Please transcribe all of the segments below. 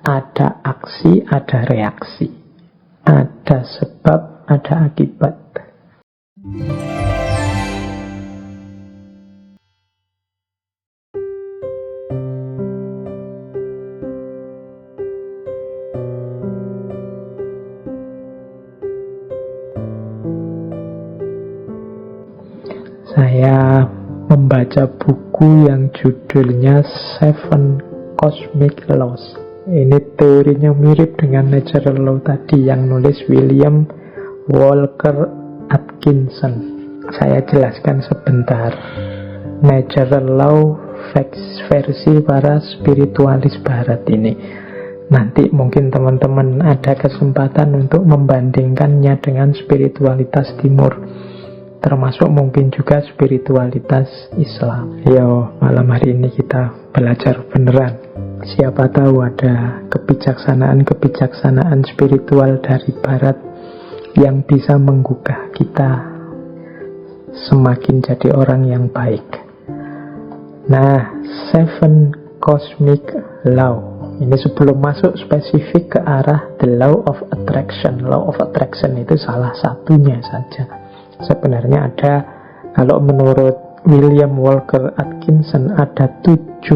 Ada aksi, ada reaksi. Ada sebab, ada akibat. Saya membaca buku yang judulnya Seven Cosmic Laws. Ini teorinya mirip dengan natural law tadi yang nulis William Walker Atkinson. Saya jelaskan sebentar. Natural law versi para spiritualis barat ini. Nanti mungkin teman-teman ada kesempatan untuk membandingkannya dengan spiritualitas timur, termasuk mungkin juga spiritualitas Islam. Yo, malam hari ini kita belajar beneran. Siapa tahu ada kebijaksanaan-kebijaksanaan spiritual dari Barat yang bisa menggugah kita semakin jadi orang yang baik. Nah, Seven Cosmic Law. Ini sebelum masuk spesifik ke arah the law of attraction. Law of attraction itu salah satunya saja. Sebenarnya ada, kalau menurut William Walker Atkinson, ada 7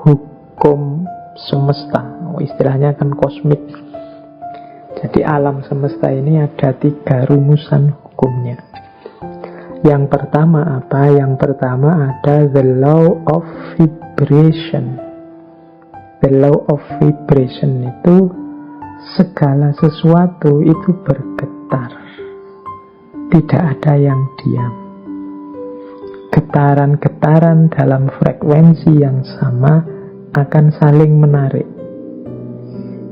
hukum semesta. Istilahnya kan kosmik. Jadi alam semesta ini ada 3 rumusan hukumnya. Yang pertama apa? Yang pertama ada the law of vibration. The law of vibration itu segala sesuatu itu bergetar. Tidak ada yang diam. Getaran-getaran dalam frekuensi yang sama akan saling menarik.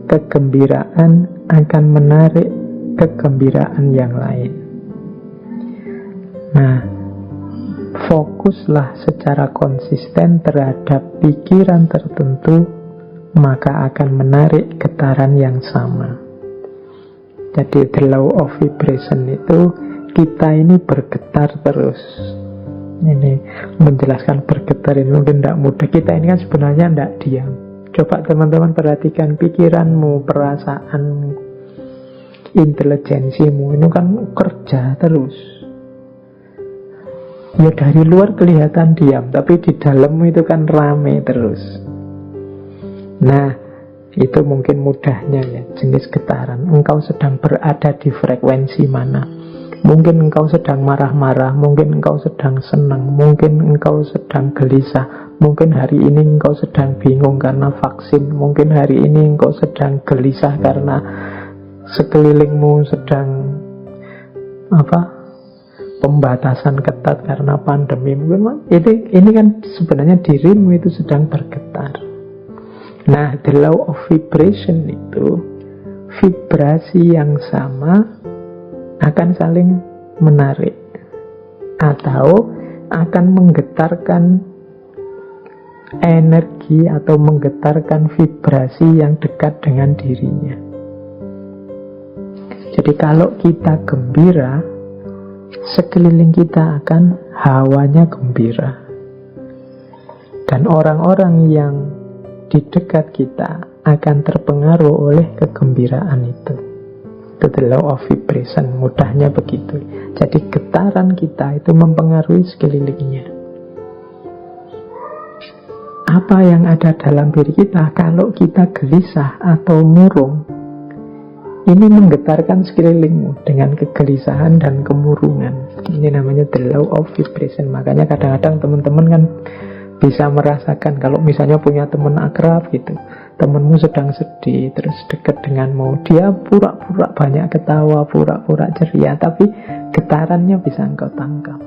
Kegembiraan akan menarik kegembiraan yang lain. Nah, fokuslah secara konsisten terhadap pikiran tertentu, maka akan menarik getaran yang sama. Jadi the law of vibration itu kita ini bergetar terus. Ini menjelaskan bergetar ini mungkin tidak mudah. Kita ini kan sebenarnya tidak diam. Coba teman-teman perhatikan pikiranmu, perasaanmu, intelijensimu, ini kan kerja terus. Ya dari luar kelihatan diam, tapi di dalammu itu kan rame terus. Nah, itu mungkin mudahnya ya, jenis getaran. Engkau sedang berada di frekuensi mana? Mungkin engkau sedang marah-marah, mungkin engkau sedang senang, mungkin engkau sedang gelisah, mungkin hari ini engkau sedang bingung karena vaksin, mungkin hari ini engkau sedang gelisah karena sekelilingmu sedang pembatasan ketat karena pandemi. Mungkin ini kan sebenarnya dirimu itu sedang bergetar. Nah, the law of vibration itu vibrasi yang sama akan saling menarik atau akan menggetarkan energi atau menggetarkan vibrasi yang dekat dengan dirinya. Jadi kalau kita gembira, sekeliling kita akan hawanya gembira. Dan orang-orang yang di dekat kita akan terpengaruh oleh kegembiraan itu. Itu the law of vibration, mudahnya begitu. Jadi getaran kita itu mempengaruhi sekelilingnya. Apa yang ada dalam diri kita kalau kita gelisah atau murung, ini menggetarkan sekelilingmu dengan kegelisahan dan kemurungan. Ini namanya the law of vibration. Makanya kadang-kadang teman-teman kan bisa merasakan kalau misalnya punya teman akrab gitu, temanmu sedang sedih, terus dekat denganmu, dia pura-pura banyak ketawa, pura-pura ceria, tapi getarannya bisa engkau tangkap.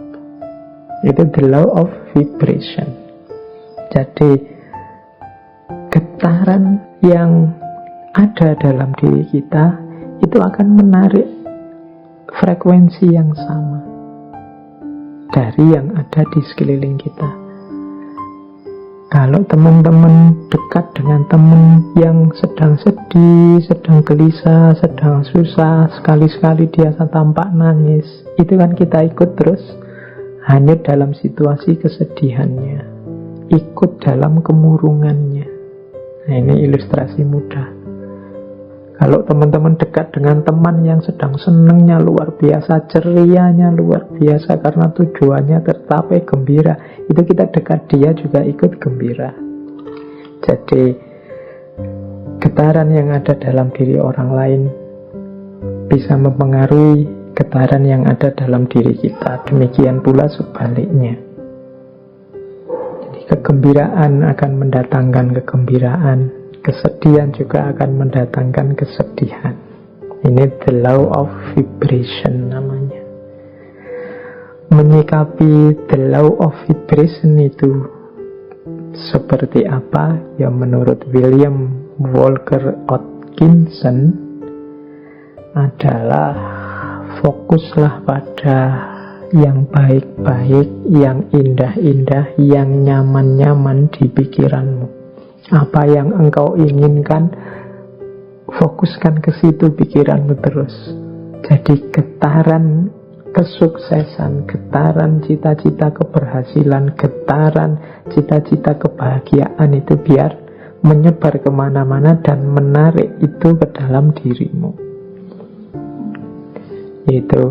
Itu the law of vibration. Jadi getaran yang ada dalam diri kita itu akan menarik frekuensi yang sama dari yang ada di sekeliling kita. Kalau teman-teman dekat dengan teman yang sedang sedih, sedang gelisah, sedang susah, sekali-sekali dia tampak nangis, itu kan kita ikut terus hanyut dalam situasi kesedihannya, ikut dalam kemurungannya. Nah, ini ilustrasi mudah. Kalau teman-teman dekat dengan teman yang sedang senengnya luar biasa, cerianya luar biasa karena tujuannya tercapai, gembira, itu kita dekat dia juga ikut gembira. Jadi getaran yang ada dalam diri orang lain bisa mempengaruhi getaran yang ada dalam diri kita. Demikian pula sebaliknya. Jadi kegembiraan akan mendatangkan kegembiraan, kesedihan juga akan mendatangkan kesedihan. Ini the law of vibration namanya. Menyikapi the law of vibration itu seperti apa? Ya menurut William Walker Atkinson adalah fokuslah pada yang baik-baik, yang indah-indah, yang nyaman-nyaman di pikiranmu. Apa yang engkau inginkan, fokuskan ke situ pikiranmu terus. Jadi getaran kesuksesan, getaran cita-cita keberhasilan, getaran cita-cita kebahagiaan itu biar menyebar kemana-mana dan menarik itu ke dalam dirimu. Yaitu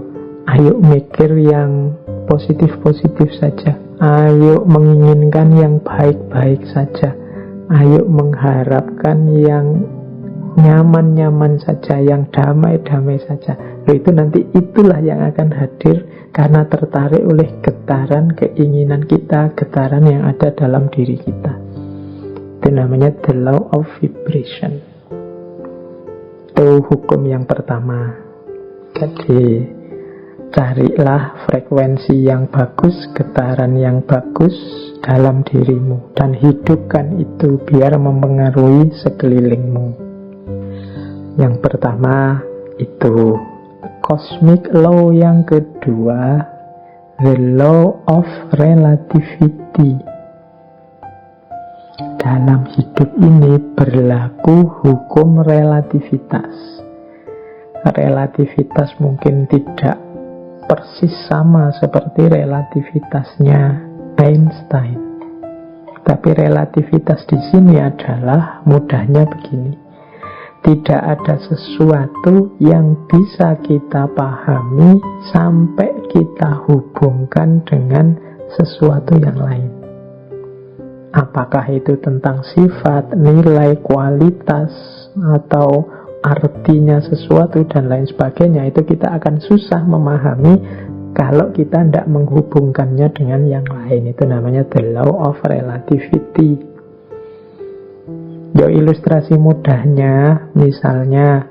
ayo mikir yang positif-positif saja, ayo menginginkan yang baik-baik saja, ayo mengharapkan yang nyaman-nyaman saja, yang damai-damai saja. Itu nanti itulah yang akan hadir karena tertarik oleh getaran keinginan kita, getaran yang ada dalam diri kita. Itu namanya the law of vibration. Itu hukum yang pertama. Jadi carilah frekuensi yang bagus, getaran yang bagus dalam dirimu, dan hidupkan itu biar mempengaruhi sekelilingmu. Yang pertama itu cosmic law, yang kedua the law of relativity. Dalam hidup ini berlaku hukum relativitas. Relativitas mungkin tidak persis sama seperti relativitasnya Einstein. Tapi relativitas di sini adalah mudahnya begini. Tidak ada sesuatu yang bisa kita pahami sampai kita hubungkan dengan sesuatu yang lain. Apakah itu tentang sifat, nilai, kualitas, atau artinya sesuatu dan lain sebagainya, itu kita akan susah memahami kalau kita tidak menghubungkannya dengan yang lain. Itu namanya the law of relativity. Ilustrasi mudahnya, misalnya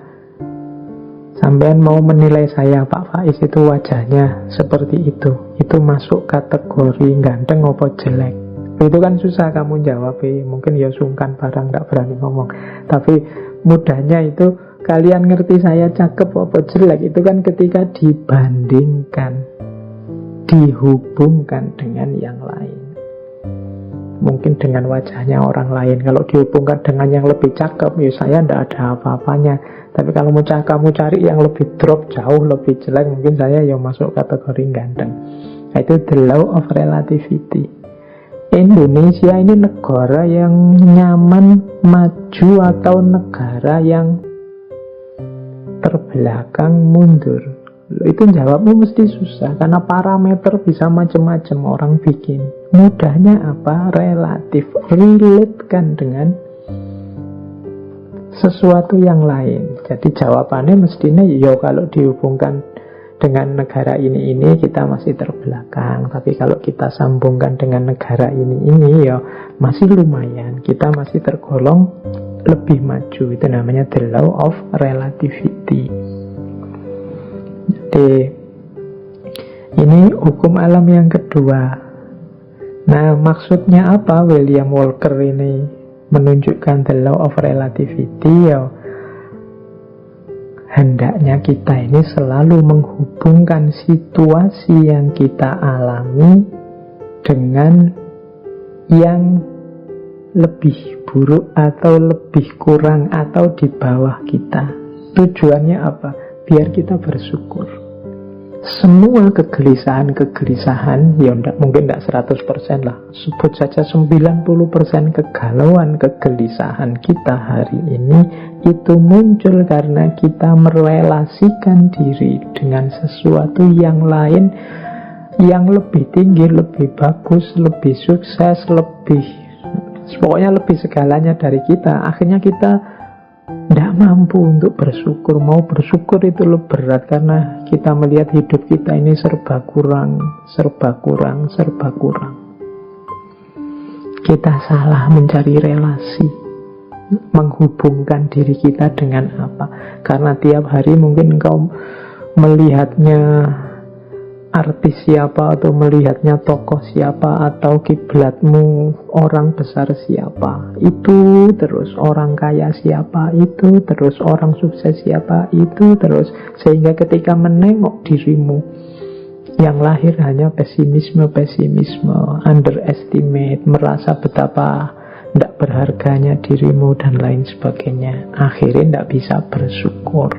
sampean mau menilai saya, Pak Faiz itu wajahnya seperti itu masuk kategori ganteng apa jelek? Itu kan susah kamu jawab, mungkin ya sungkan barang, gak berani ngomong. Tapi mudahnya itu kalian ngerti saya cakep apa jelek itu kan ketika dibandingkan, dihubungkan dengan yang lain. Mungkin dengan wajahnya orang lain, kalau dihubungkan dengan yang lebih cakep, ya saya tidak ada apa-apanya. Tapi kalau kamu cari yang lebih drop, jauh lebih jelek, mungkin saya ya masuk kategori ganteng. Nah, itu the law of relativity. Indonesia ini negara yang nyaman, maju, atau negara yang terbelakang, mundur? Itu jawabmu mesti susah, karena parameter bisa macam-macam orang bikin. Mudahnya apa? Relatif, relate-kan dengan sesuatu yang lain. Jadi jawabannya mestinya ya kalau dihubungkan dengan negara ini kita masih terbelakang. Tapi kalau kita sambungkan dengan negara ini ya masih lumayan, kita masih tergolong lebih maju. Itu namanya the law of relativity. Jadi ini hukum alam yang kedua. Nah, maksudnya apa William Walker ini menunjukkan the law of relativity? Ya, hendaknya kita ini selalu menghubungkan situasi yang kita alami dengan yang lebih buruk atau lebih kurang atau di bawah kita. Tujuannya apa? Biar kita bersyukur. semua kegelisahan, ya mungkin tidak 100% lah, sebut saja 90% kegalauan, kegelisahan kita hari ini itu muncul karena kita merelasikan diri dengan sesuatu yang lain, yang lebih tinggi, lebih bagus, lebih sukses, pokoknya lebih segalanya dari kita. Akhirnya kita tidak mampu untuk bersyukur. Mau bersyukur itu lebih berat karena kita melihat hidup kita ini serba kurang. Kita salah mencari relasi, menghubungkan diri kita dengan apa. Karena tiap hari mungkin engkau melihatnya artis siapa, atau melihatnya tokoh siapa, atau kiblatmu orang besar siapa, itu terus orang kaya siapa, itu terus orang sukses siapa, itu terus, sehingga ketika menengok dirimu yang lahir hanya pesimisme, underestimate, merasa betapa tidak berharganya dirimu dan lain sebagainya, akhirnya tidak bisa bersyukur.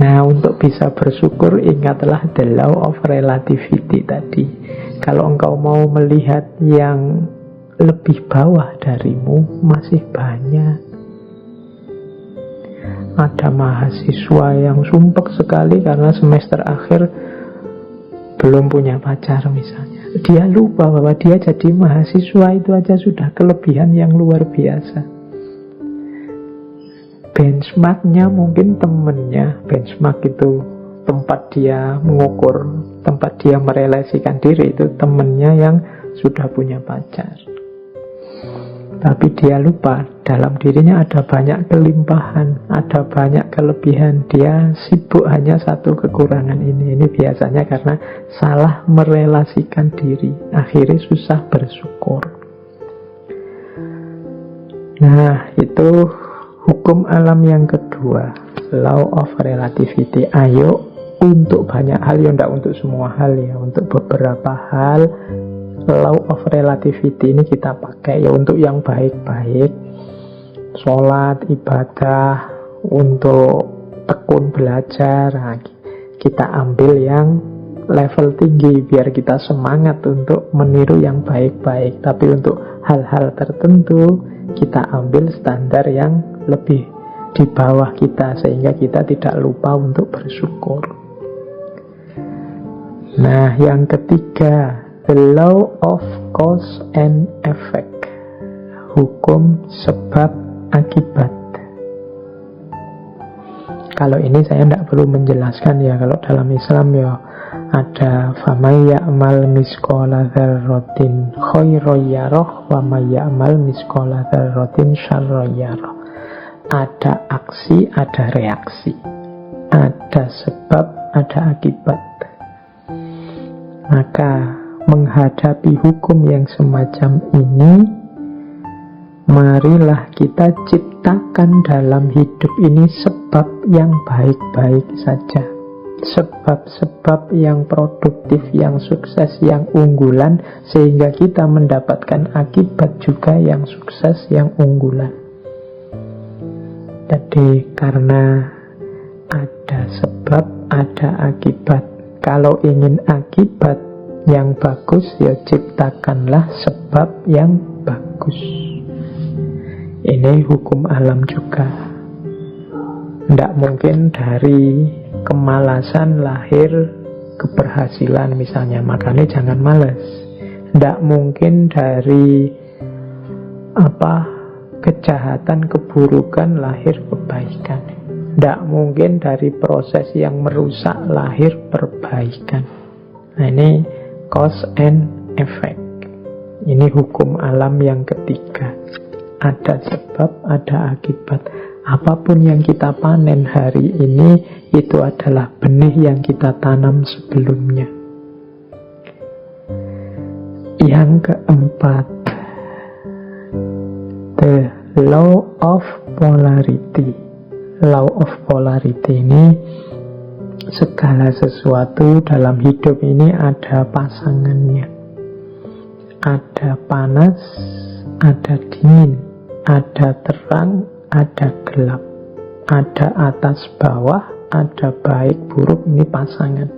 Nah, untuk bisa bersyukur, ingatlah the law of relativity tadi. Kalau engkau mau melihat yang lebih bawah darimu, masih banyak. Ada mahasiswa yang sumpek sekali karena semester akhir belum punya pacar misalnya. Dia lupa bahwa dia jadi mahasiswa itu aja sudah kelebihan yang luar biasa. Benchmarknya mungkin temennya. Benchmark itu tempat dia mengukur, tempat dia merelasikan diri, itu temennya yang sudah punya pacar. Tapi dia lupa, dalam dirinya ada banyak kelimpahan, ada banyak kelebihan. Dia sibuk hanya satu kekurangan ini. Ini biasanya karena salah merelasikan diri, akhirnya susah bersyukur. Nah, itu hukum alam yang kedua, law of relativity. Ayo, untuk banyak hal, ya tidak untuk semua hal ya, untuk beberapa hal law of relativity ini kita pakai ya untuk yang baik-baik, sholat, ibadah, untuk tekun belajar. Nah, kita ambil yang level tinggi biar kita semangat untuk meniru yang baik-baik. Tapi untuk hal-hal tertentu kita ambil standar yang lebih di bawah kita, sehingga kita tidak lupa untuk bersyukur. Nah, yang ketiga, the law of cause and effect, hukum sebab akibat. Kalau ini saya tidak perlu menjelaskan ya. Kalau dalam Islam ya ada famay ya'mal misqala dzarratin khairan yarah wa may ya'mal misqala dzarratin syarran yarah. Ada aksi, ada reaksi, ada sebab, ada akibat. Maka menghadapi hukum yang semacam ini, marilah kita ciptakan dalam hidup ini sebab yang baik-baik saja, sebab-sebab yang produktif, yang sukses, yang unggulan, sehingga kita mendapatkan akibat juga yang sukses, yang unggulan. Jadi karena ada sebab, ada akibat. Kalau ingin akibat yang bagus, ya ciptakanlah sebab yang bagus. Ini hukum alam juga. Tidak mungkin dari kemalasan lahir keberhasilan misalnya, makanya jangan malas. Tidak mungkin dari kejahatan, keburukan lahir kebaikan. Tidak mungkin dari proses yang merusak lahir perbaikan. Nah, ini cause and effect. Ini hukum alam yang ketiga. Ada sebab, ada akibat. Apapun yang kita panen hari ini, itu adalah benih yang kita tanam sebelumnya. Yang keempat, the law of polarity. Law of polarity ini, segala sesuatu dalam hidup ini ada pasangannya. Ada panas, ada dingin, ada terang, ada gelap, ada atas bawah, ada baik buruk, ini pasangan.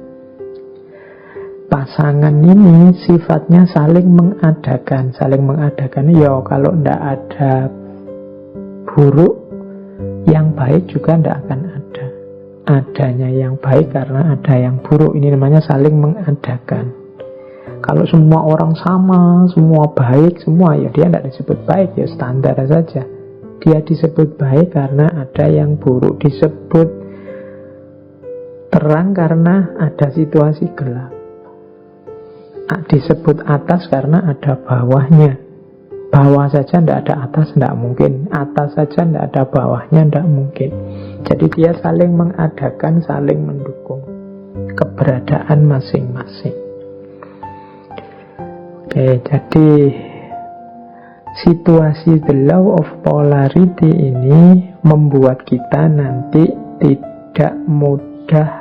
Pasangan ini sifatnya saling mengadakan. Saling mengadakan, ya kalau tidak ada buruk, yang baik juga tidak akan ada. Adanya yang baik karena ada yang buruk. Ini namanya saling mengadakan. Kalau semua orang sama, semua baik, semua, ya dia tidak disebut baik, ya standar saja. Dia disebut baik karena ada yang buruk. Disebut terang karena ada situasi gelap. Disebut atas karena ada bawahnya. Bawah saja tidak ada atas, tidak mungkin. Atas saja tidak ada bawahnya, tidak mungkin. Jadi dia saling mengadakan, saling mendukung keberadaan masing-masing. Oke, jadi situasi the law of polarity ini membuat kita nanti tidak mudah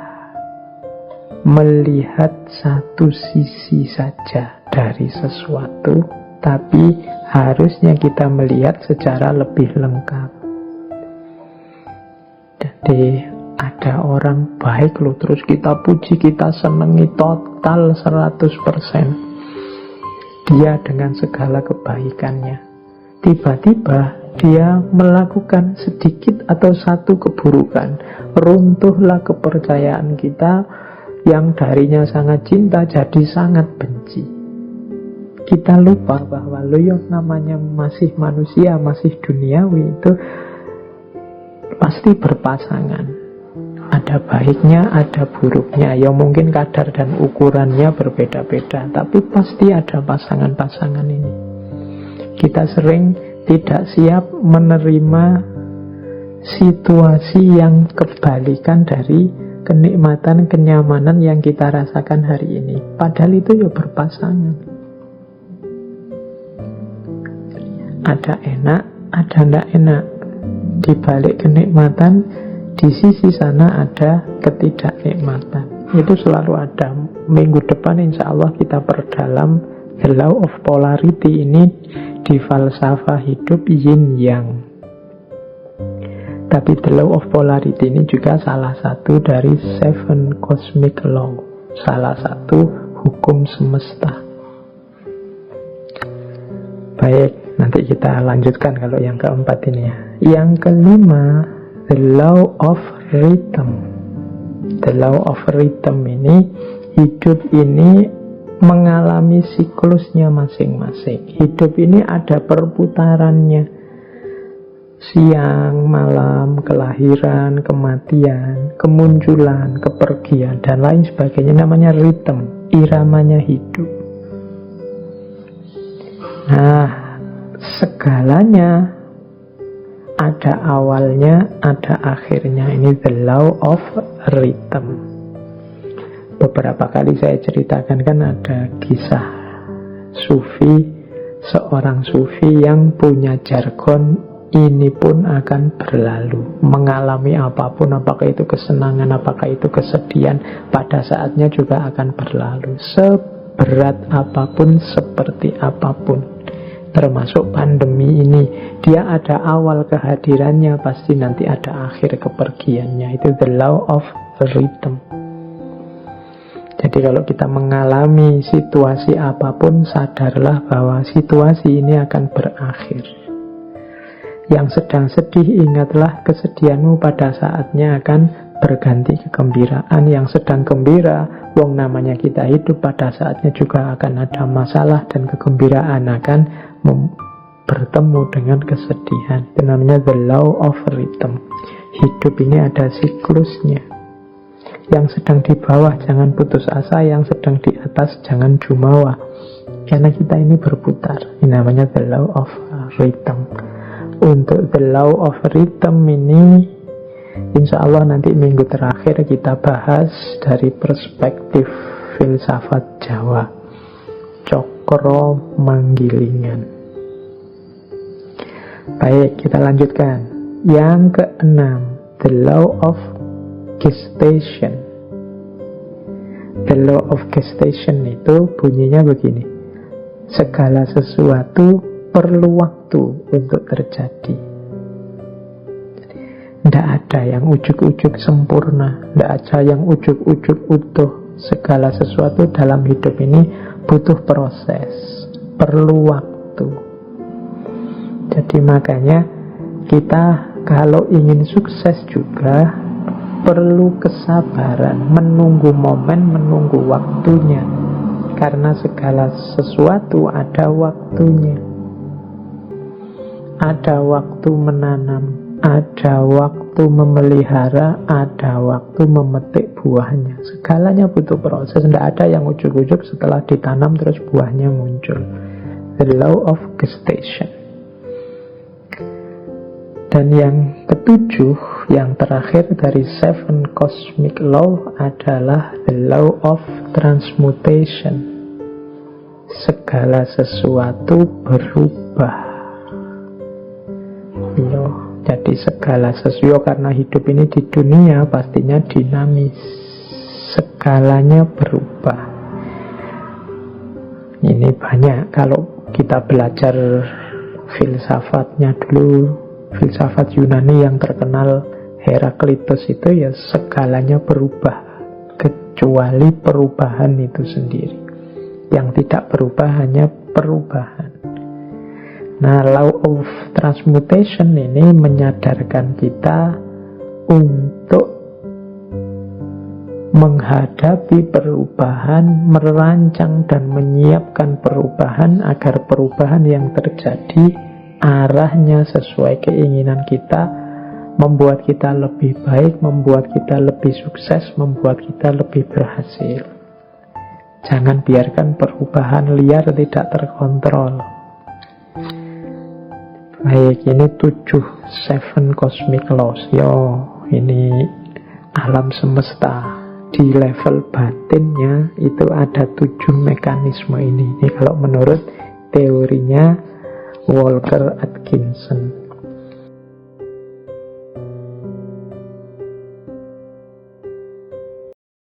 melihat satu sisi saja dari sesuatu, tapi harusnya kita melihat secara lebih lengkap. Jadi ada orang baik loh, terus kita puji, kita senangi total 100%. Dia dengan segala kebaikannya. Tiba-tiba dia melakukan sedikit atau satu keburukan. Runtuhlah kepercayaan kita yang darinya sangat cinta jadi sangat benci. Kita lupa bahwa namanya masih manusia, masih duniawi, itu pasti berpasangan. Ada baiknya, ada buruknya. Ya mungkin kadar dan ukurannya berbeda-beda, tapi pasti ada pasangan-pasangan ini. Kita sering tidak siap menerima situasi yang kebalikan dari kenikmatan, kenyamanan yang kita rasakan hari ini. Padahal itu ya berpasangan. Ada enak, ada tidak enak. Di balik kenikmatan, di sisi sana ada ketidaknikmatan. Itu selalu ada. Minggu depan insya Allah kita perdalam the law of polarity ini di falsafah hidup yin yang. Tapi the law of polarity ini juga salah satu dari 7 cosmic law, salah satu hukum semesta. Baik, nanti kita lanjutkan kalau yang keempat ini ya. Yang kelima, the law of rhythm. The law of rhythm ini, hidup ini mengalami siklusnya masing-masing. Hidup ini ada perputarannya. Siang, malam, kelahiran, kematian, kemunculan, kepergian, dan lain sebagainya. Namanya rhythm, iramanya hidup. Nah, segalanya ada awalnya, ada akhirnya. Ini the law of rhythm. Beberapa kali saya ceritakan kan ada kisah sufi, seorang sufi yang punya jargon, ini pun akan berlalu. Mengalami apapun, apakah itu kesenangan, apakah itu kesedihan, pada saatnya juga akan berlalu. Seberat apapun, seperti apapun, termasuk pandemi ini, dia ada awal kehadirannya, pasti nanti ada akhir kepergiannya. Itu the law of rhythm. Jadi kalau kita mengalami situasi apapun, sadarlah bahwa situasi ini akan berakhir. Yang sedang sedih, ingatlah kesedihanmu pada saatnya akan berganti kegembiraan. Yang sedang gembira, wong namanya kita hidup, pada saatnya juga akan ada masalah, dan kegembiraan akan bertemu dengan kesedihan. Itu namanya the law of rhythm. Hidup ini ada siklusnya. Yang sedang di bawah jangan putus asa, yang sedang di atas jangan jumawa, karena kita ini berputar. Ini namanya the law of rhythm. Untuk the law of rhythm ini, insya Allah nanti minggu terakhir kita bahas dari perspektif filsafat Jawa, Cokro Manggilingan. Baik, kita lanjutkan. Yang keenam, the law of gestation. The law of gestation itu bunyinya begini: segala sesuatu perlu waktu untuk terjadi. Tidak ada yang ujuk-ujuk sempurna, tidak ada yang ujuk-ujuk utuh. Segala sesuatu dalam hidup ini butuh proses, perlu waktu. Jadi makanya kita kalau ingin sukses juga perlu kesabaran, menunggu momen, menunggu waktunya. Karena segala sesuatu ada waktunya. Ada waktu menanam, ada waktu memelihara, ada waktu memetik buahnya. Segalanya butuh proses. Tidak ada yang ujuk-ujuk setelah ditanam terus buahnya muncul. The law of gestation. Dan yang ketujuh, yang terakhir dari 7 cosmic law adalah the law of transmutation. Segala sesuatu berubah. Jadi segala sesuatu, karena hidup ini di dunia pastinya dinamis, segalanya berubah. Ini banyak kalau kita belajar filsafatnya dulu, filsafat Yunani yang terkenal Heraklitus itu, ya segalanya berubah kecuali perubahan itu sendiri. Yang tidak berubah hanya perubahan. Nah, law of transmutation ini menyadarkan kita untuk menghadapi perubahan, merancang dan menyiapkan perubahan agar perubahan yang terjadi arahnya sesuai keinginan kita, membuat kita lebih baik, membuat kita lebih sukses, membuat kita lebih berhasil. Jangan biarkan perubahan liar tidak terkontrol. Baik, ini 7 cosmic laws. Ini alam semesta. Di level batinnya itu ada 7 mekanisme ini. Ini kalau menurut teorinya Walker Atkinson.